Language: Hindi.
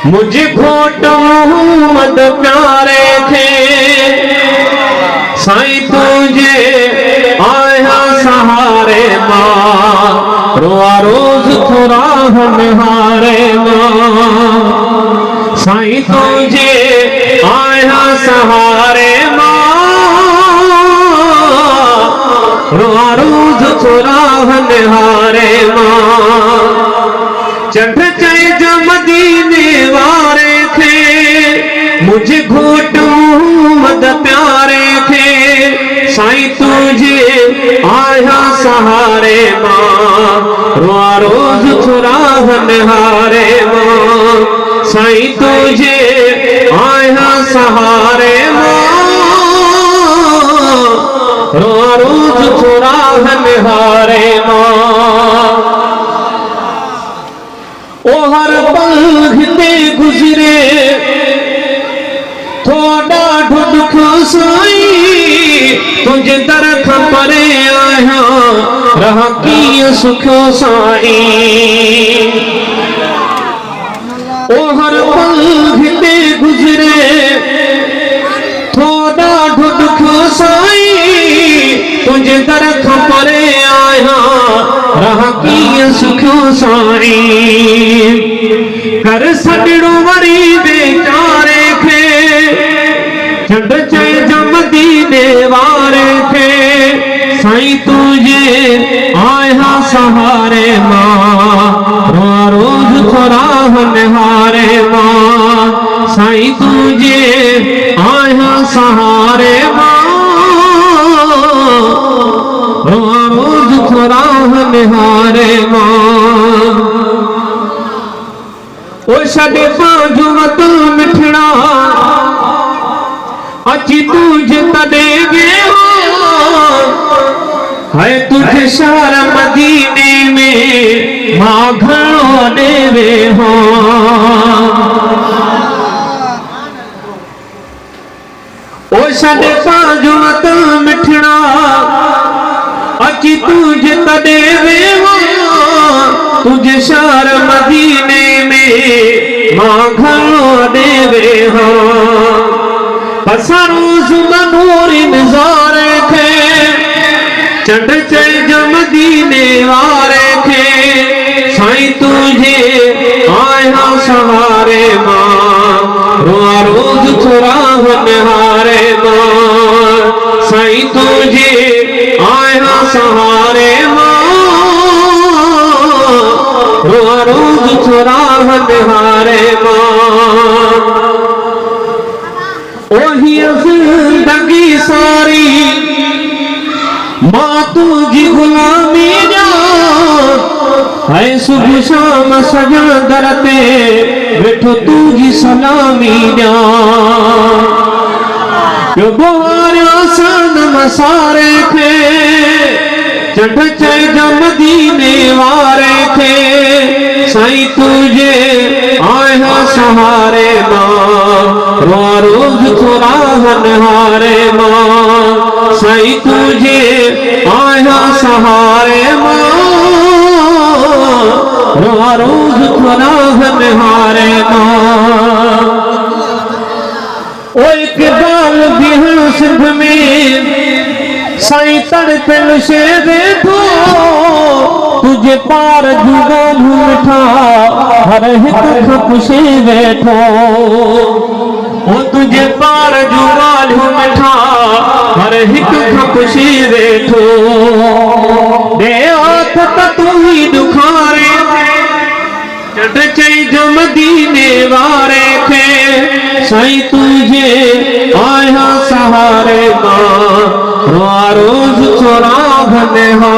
मुझे घोट मोहम्मद प्यारे थे साईं तुझे आया सहारे मां रोआ रोज थोड़ा निहारे मां साईं तुझे आया सहारे मां रोआ रोज थोड़ा निहारे मां चढ़ चढ़ मदीने वारे थे मुझे घोट मोहम्मद प्यारे थे साईं तुझे आया सहारे मां रोआ रोज थोड़ा निहारे मां साईं तुझे आया सहारे मां रोआ रोज थोड़ा निहारे मां ओ हर पल हिते गुजरे थोड़ा दुख साईं तुझे दर परे आया रह की सुख साईं ओ हर पल हिते गुजरे थोड़ा दुख साईं तुझे दर परे आया रह की सुख साईं कर सड़ो वरी बेचारे खे चंड चढ़ मदीने वारे थे साईं तुझे आया सहारे मां रोआ रोज थोड़ा निहारे मां साईं तुझे आया सहारे मां रोआ रोज थोड़ा निहारे मां ओ छड़े पांजो वतन मिठड़ा अची तुझे तड़े गे है तुझे शहर मदीने में मां घणो देवे हो ओ छड़े पांजो वतन मिठड़ा अची तुझे तड़े वे तुझे शहर मदीने में मां घणो देवे हो पसरोज मनोर नजारे थे चढ़ चढ़ मदीने वारे थे साईं तुझे आया सहारे मां रोआ रोज थोड़ा निहारे मां साईं तुझे आया सहारे मां रोआ रोज थोड़ा निहारे मां ओही जिंदगी सारी मां तुझी गुलामी जा है सुबह शाम सजा दर ते बैठो तुझी सलामी जा बोहारिया सनम सारे थे चढ़ चढ़ मदीने वारे थे साईं तुझे आया सहारे मां रोआ रोज थोड़ा निहारे मां साईं तुझे आया सहारे मां रोआ रोज थोड़ा निहारे मां ओ एक गाल बिहार सिंध में साईं तड़पन से देखो तुझे पार जुगा मिठा हर हित खप से बैठो ओ तुझे पार जुगा मिठा हर हिक खप से बैठो दे हाथ तू ही दुखारे चढ़ चढ़ मदीने वारे थे साईं तुझे आया सहारे मां रोआ रोज थोड़ा निहारे